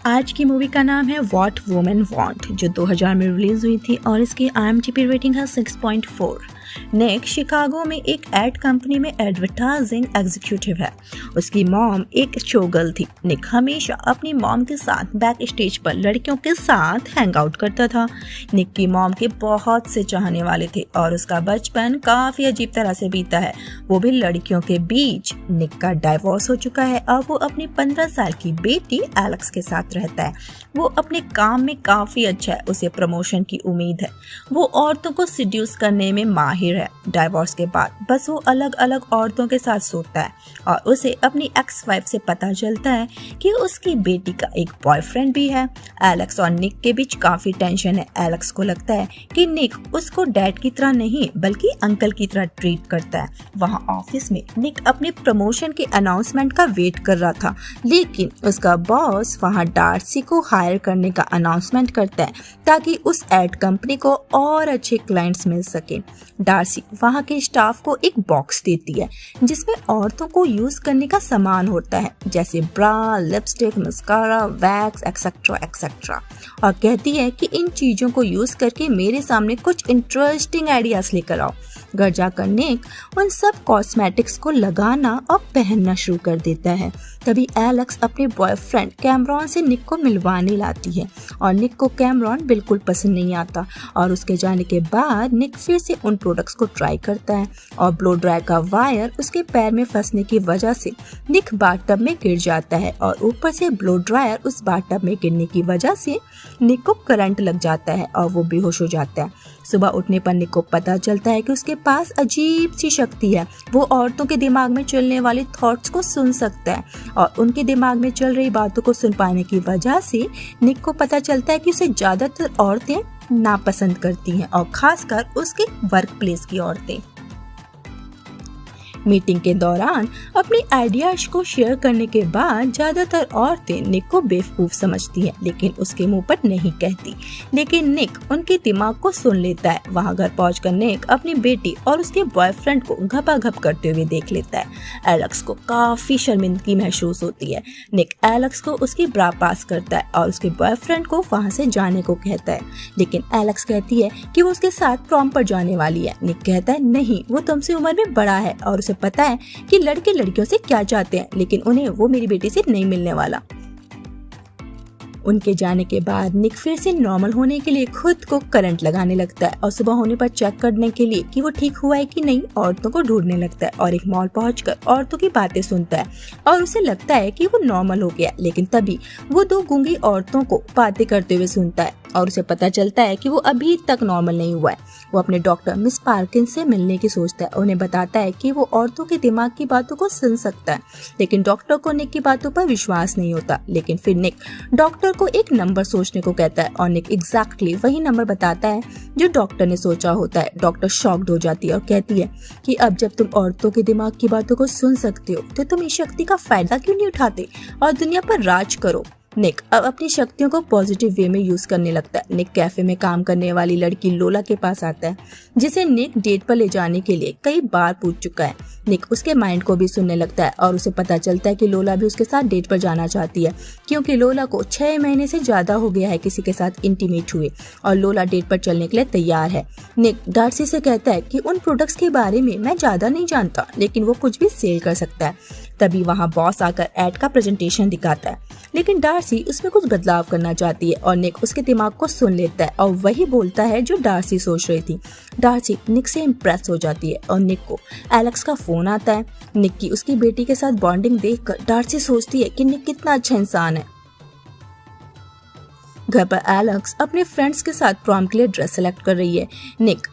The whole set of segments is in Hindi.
आज की मूवी का नाम है व्हाट वुमेन वांट, जो 2000 में रिलीज हुई थी और इसकी IMDb रेटिंग है 6.4। निक शिकागो में एक एड कंपनी में एडवर्टाइजिंग एग्जीक्यूटिव है। उसकी मॉम एक शोगर्ल थी। निक हमेशा अपनी मॉम के साथ बैक स्टेज पर लड़कियों के साथ हैंग आउट करता था। निक की मॉम के बहुत से चाहने वाले थे और उसका बचपन काफी अजीब तरह से बीता है, वो भी लड़कियों के बीच। निक का डाइवोर्स हो चुका है और वो अपनी 15 साल की बेटी एलेक्स के साथ रहता है। वो अपने काम में काफी अच्छा है, उसे प्रमोशन की उम्मीद है। वो औरतों को सिड्यूस करने में माहिर है। डाइवोर्स के बाद बस वो अलग अलग औरतों के साथ सोता है और उसे अपनी एक्स वाइफ से पता चलता है कि उसकी बेटी का एक बॉयफ्रेंड भी है। एलेक्स और निक के बीच काफी टेंशन है। एलेक्स को लगता है कि निक उसको डैड की तरह नहीं बल्कि अंकल की तरह ट्रीट करता है। वहाँ ऑफिस में निक अपने प्रमोशन के अनाउंसमेंट का वेट कर रहा था, लेकिन उसका बॉस वहाँ डार्सी को हायर करने का अनाउंसमेंट करता है ताकि उस एड कंपनी को और अच्छे क्लाइंट्स मिल सके। डार्सी वहाँ के स्टाफ को एक बॉक्स देती है जिसमें औरतों को यूज करने का सामान होता है, जैसे bra, lipstick, mascara, wax etcetera etcetera, और कहती है कि इन चीजों को यूज करके मेरे सामने कुछ इंटरेस्टिंग आइडियाज लेकर आओ। घर जाकर निक उन सब कॉस्मेटिक्स को लगाना और पहनना शुरू कर देता है। तभी एलेक्स अपने बॉयफ्रेंड कैमरॉन से निक को मिलवाने लाती है और निक को कैमरॉन बिल्कुल पसंद नहीं आता और उसके जाने के बाद निक फिर से उन प्रोडक्ट्स को ट्राई करता है और ब्लो ड्राई का वायर उसके पैर में फंसने की वजह से निक बाथटब में गिर जाता है और ऊपर से ब्लो ड्रायर उस बाथटब में गिरने की वजह से निक को करंट लग जाता है और वो बेहोश हो जाता है। सुबह उठने पर निक को पता चलता है कि उसके पास अजीब सी शक्ति है। वो औरतों के दिमाग में चलने वाले थॉट्स को सुन सकता है और उनके दिमाग में चल रही बातों को सुन पाने की वजह से निक को पता चलता है कि उसे ज्यादातर औरतें नापसंद करती हैं और खासकर उसके वर्क प्लेस की औरतें। मीटिंग के दौरान अपने आइडियाज को शेयर करने के बाद ज्यादातर औरतें निक को बेवकूफ समझती हैं, लेकिन उसके मुंह पर नहीं कहती। लेकिन निक उनके दिमाग को सुन लेता है। वहां घर पहुंचकर निक अपनी बेटी और उसके बॉयफ्रेंड को घपाघप करते हुए देख लेता है। एलेक्स को काफी शर्मिंदगी महसूस होती है। निक एलेक्स को उसकी ब्रा पास करता है और उसके बॉयफ्रेंड को वहां से जाने को कहता है, लेकिन एलेक्स कहती है कि वो उसके साथ प्रॉम पर जाने वाली है। निक कहता है नहीं, वो तुमसे उम्र में बड़ा है और उसे पता है कि लड़के लड़कियों से क्या चाहते हैं, लेकिन उन्हें वो मेरी बेटी से नहीं मिलने वाला। उनके जाने के बाद निक फिर से नॉर्मल होने के लिए खुद को करंट लगाने लगता है और सुबह होने पर चेक करने के लिए कि वो ठीक हुआ है कि नहीं औरतों को ढूंढने लगता है और एक मॉल पहुंचकर औरतों की बातें सुनता है और उसे लगता है कि वो नॉर्मल हो गया। लेकिन तभी वो दो गूंगी औरतों को बातें करते हुए सुनता है और उसे पता चलता है कि वो अभी तक नॉर्मल नहीं हुआ है। वो अपने डॉक्टर मिस पार्किन से मिलने की सोचता है। उन्हें बताता है कि वो औरतों के दिमाग की बातों को सुन सकता है, लेकिन डॉक्टर को निक की बातों पर विश्वास नहीं होता। लेकिन फिर निक डॉक्टर को एक नंबर सोचने को कहता है और निक एग्जैक्टली वही नंबर बताता है जो डॉक्टर ने सोचा होता है। डॉक्टर शॉक्ड हो जाती है और कहती है कि अब जब तुम औरतों के दिमाग की बातों को सुन सकते हो तो तुम इस शक्ति का फायदा क्यों नहीं उठाते और दुनिया पर राज करो। निक अब अपनी शक्तियों को पॉजिटिव वे में यूज करने लगता है। निक कैफे में काम करने वाली लड़की लोला के पास आता है, जिसे निक डेट पर ले जाने के लिए कई बार पूछ चुका है। निक उसके माइंड को भी सुनने लगता है और उसे पता चलता है कि लोला भी उसके साथ डेट पर जाना चाहती है, क्योंकि लोला को 6 महीने से ज्यादा हो गया है किसी के साथ इंटीमेट हुए और लोला डेट पर चलने के लिए तैयार है। निक डार्सी से कहता है कि उन प्रोडक्ट्स के बारे में मैं ज्यादा नहीं जानता, लेकिन वो कुछ भी सेल कर सकता है। तभी वहाँ बॉस आकर एड का प्रेजेंटेशन दिखाता है, लेकिन डार्सी उसमें कुछ बदलाव करना चाहती है और निक उसके दिमाग को सुन लेता है और वही बोलता है जो डार्सी सोच रही थी। डार्सी निक से इम्प्रेस हो जाती है और निक को एलेक्स का फोन आता है। निक की उसकी बेटी के साथ बॉन्डिंग देखकर डार्सी सोचती है कि निक कितना अच्छा इंसान है। घर पर एलेक्स अपने फ्रेंड्स के साथ प्रॉम के लिए ड्रेस सेलेक्ट कर रही है। निक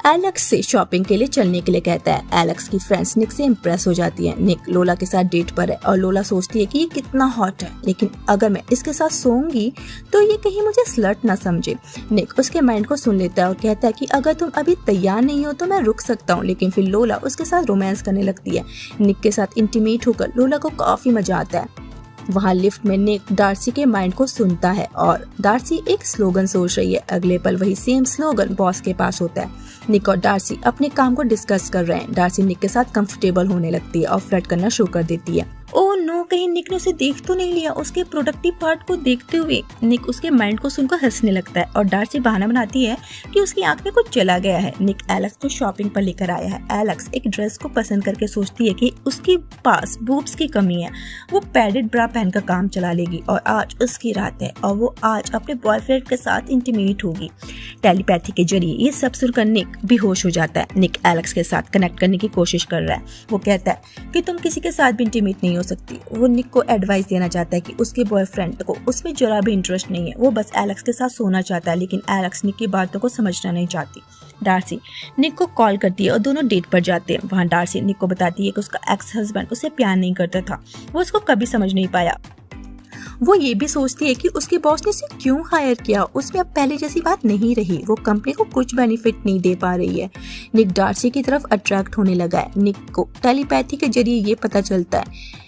एलेक्स से शॉपिंग के लिए चलने के लिए कहता है। एलेक्स की फ्रेंड्स निक से इम्प्रेस हो जाती है। निक लोला के साथ डेट पर है और लोला सोचती है कि ये कितना हॉट है, लेकिन अगर मैं इसके साथ सोऊंगी तो ये कहीं मुझे स्लट ना समझे। निक उसके माइंड को सुन लेता है और कहता है कि अगर तुम अभी तैयार नहीं हो तो मैं रुक सकता हूँ। लेकिन फिर लोला उसके साथ रोमांस करने लगती है। निक के साथ इंटीमेट होकर लोला को काफी मजा आता है। वहाँ लिफ्ट में निक डार्सी के माइंड को सुनता है और डार्सी एक स्लोगन सोच रही है। अगले पल वही सेम स्लोगन बॉस के पास होता है। निक और डार्सी अपने काम को डिस्कस कर रहे हैं। डार्सी निक के साथ कंफर्टेबल होने लगती है और फ्लर्ट करना शुरू कर देती है। ओह नो, कहीं निक ने उसे देख तो नहीं लिया। उसके प्रोडक्टिव पार्ट को देखते हुए निक उसके माइंड को सुनकर हंसने लगता है और डार्सी बहाना बनाती है कि उसकी आंख में कुछ चला गया है। निक एलेक्स को शॉपिंग पर लेकर आया है। एलेक्स एक ड्रेस को पसंद करके सोचती है कि उसके पास बूब्स की कमी है, वो पैडेड ब्रा पहनकर काम चला लेगी और आज उसकी रात है और वो आज अपने बॉयफ्रेंड के साथ इंटीमेट होगी। टेलीपैथी के जरिए ये सब सुनकर निक बेहोश हो जाता है। निक एलेक्स के साथ कनेक्ट करने की कोशिश कर रहा है। वो कहता है कि तुम किसी के साथ भी इंटीमेट नहीं हो सकती। वो निक को एडवाइस देना चाहता है कि उसके बॉयफ्रेंड को उसमें जरा भी इंटरेस्ट नहीं है, वो बस एलेक्स के साथ सोना चाहता है, लेकिन एलेक्स निक की बातों को समझना नहीं चाहती। डार्सी निक को कॉल करती है और दोनों डेट पर जाते हैं। वहाँ डार्सी निक को बताती है कि उसका एक्स हस्बैंड उसे प्यार नहीं करता था, वो उसको कभी समझ नहीं पाया। वो ये भी सोचती है कि उसके बॉस ने उसे क्यों हायर किया, उसमें अब पहले जैसी बात नहीं रही, वो कंपनी को कुछ बेनिफिट नहीं दे पा रही है। निक डार्सी की तरफ अट्रैक्ट होने लगा है। निक को टेलीपैथी के जरिए ये पता चलता है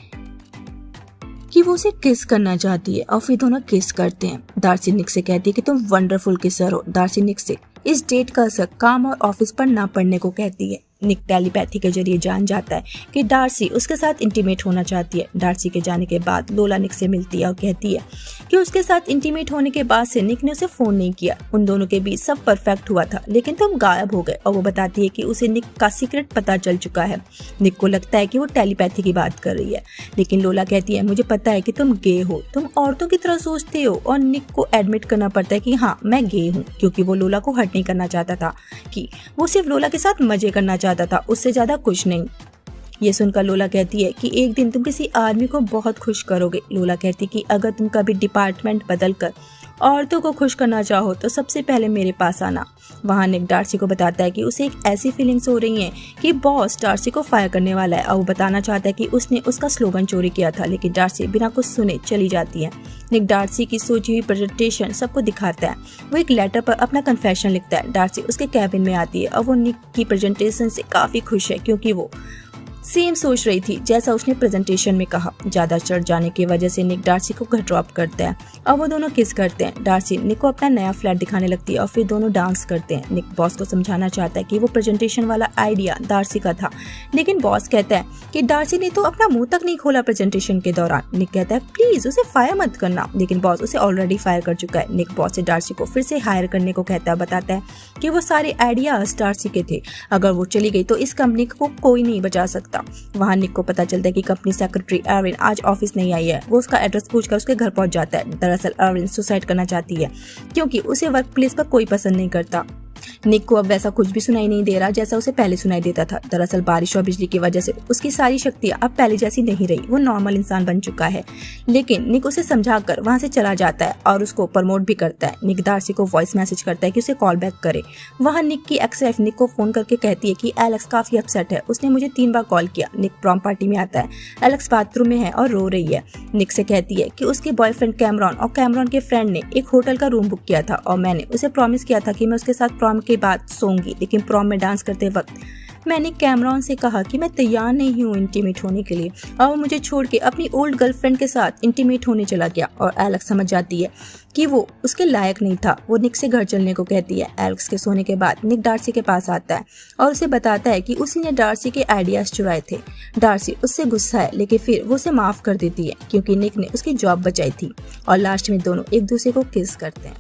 कि वो उसे किस करना चाहती है और फिर दोनों किस करते हैं। डार्सी निक से कहती है कि तुम वंडरफुल किसर हो। डार्सी निक से इस डेट का असर काम और ऑफिस पर ना पड़ने को कहती है। निक टेलीपैथी के जरिए जान जाता है कि डार्सी उसके साथ इंटीमेट होना चाहती है। डार्सी के जाने के बाद लोला निक से मिलती है और कहती है कि उसके साथ इंटीमेट होने के बाद से निक ने उसे फोन नहीं किया। उन दोनों के बीच सब परफेक्ट हुआ था, लेकिन तुम गायब हो गए। और वो बताती है कि उसे निक का सीक्रेट पता चल चुका है। निक को लगता है कि वो टेलीपैथी की बात कर रही है, लेकिन लोला कहती है मुझे पता है कि तुम गे हो, तुम औरतों की तरह सोचते हो। और निक को एडमिट करना पड़ता है कि हाँ मैं गे हूँ, क्योंकि वो लोला को हर्ट नहीं करना चाहता था, कि वो सिर्फ लोला के साथ मजे करना चाहता था, उससे ज्यादा कुछ नहीं। ये सुनकर लोला कहती है कि एक दिन तुम किसी आदमी को बहुत खुश करोगे। लोला कहती कि अगर तुम कभी डिपार्टमेंट बदल कर औरतों को खुश करना चाहो तो सबसे पहले मेरे पास आना। वहाँ निक डार्सी को बताता है कि उसे एक ऐसी फीलिंग्स हो रही हैं कि बॉस डार्सी को फायर करने वाला है और वो बताना चाहता है कि उसने उसका स्लोगन चोरी किया था, लेकिन डार्सी बिना कुछ सुने चली जाती है। निक डार्सी की सोची हुई प्रेजेंटेशन सबको दिखाता है। वो एक लेटर पर अपना कन्फेशन लिखता है। डार्सी उसके कैबिन में आती है और वो निक की प्रेजेंटेशन से काफी खुश है, क्योंकि वो सेम सोच रही थी जैसा उसने प्रेजेंटेशन में कहा। ज्यादा चढ़ जाने की वजह से निक डार्सी को घर ड्रॉप करता है और वो दोनों किस करते हैं। डार्सी निक को अपना नया फ्लैट दिखाने लगती है और फिर दोनों डांस करते हैं। निक बॉस को समझाना चाहता है कि वो प्रेजेंटेशन वाला आइडिया डार्सी का था, लेकिन बॉस कहता है कि डार्सी ने तो अपना मुंह तक नहीं खोला प्रेजेंटेशन के दौरान। निक कहता है प्लीज उसे फायर मत करना, लेकिन बॉस उसे ऑलरेडी फायर कर चुका है। निक बॉस से डार्सी को फिर से हायर करने को कहता है, बताता है कि वो सारे आइडियाज डार्सी के थे, अगर वो चली गई तो इस कंपनी को कोई नहीं बचा सकता। वहाँ निक को पता चलता है कि कंपनी सेक्रेटरी एरिन आज ऑफिस नहीं आई है। वो उसका एड्रेस पूछकर उसके घर पहुंच जाता है। दरअसल एरिन सुसाइड करना चाहती है, क्योंकि उसे वर्क प्लेस पर कोई पसंद नहीं करता। निक को अब वैसा कुछ भी सुनाई नहीं दे रहा जैसा उसे पहले सुनाई देता था। दरअसल बारिश और बिजली की वजह से उसकी सारी शक्तियां अब पहले जैसी नहीं रही, वो नॉर्मल इंसान बन चुका है। लेकिन निक उसे समझाकर वहां से चला जाता है और उसको प्रमोट भी करता है। निक डार्सी को वॉइस मैसेज करता है कि उसे कॉल बैक करे। वहाँ निक की एक्स वाइफ निक को फोन करके कहती है कि एलेक्स काफी अपसेट है, उसने मुझे 3 बार कॉल किया। निक प्रॉम पार्टी में आता है। एलेक्स बाथरूम में है और रो रही है। निक से कहती है कि उसके बॉयफ्रेंड कैमरॉन और कैमरॉन के फ्रेंड ने एक होटल का रूम बुक किया था और मैंने उसे प्रॉमिस किया था कि मैं उसके साथ प्रॉम के बाद सोऊंगी, लेकिन प्रॉम में डांस करते वक्त मैंने कैमरॉन से कहा कि मैं तैयार नहीं हूँ इंटीमेट होने के लिए, और वो मुझे छोड़ के अपनी ओल्ड गर्लफ्रेंड के साथ इंटीमेट होने चला गया। और एलेक्स समझ जाती है कि वो उसके लायक नहीं था। वो निक से घर चलने को कहती है। एलेक्स के सोने के बाद निक डार्सी के पास आता है और उसे बताता है कि उसी ने डार्सी के आइडियाज चुराए थे। डार्सी उससे गुस्सा है, लेकिन फिर वो उसे माफ कर देती है क्योंकि निक ने उसकी जॉब बचाई थी। और लास्ट में दोनों एक दूसरे को किस करते हैं।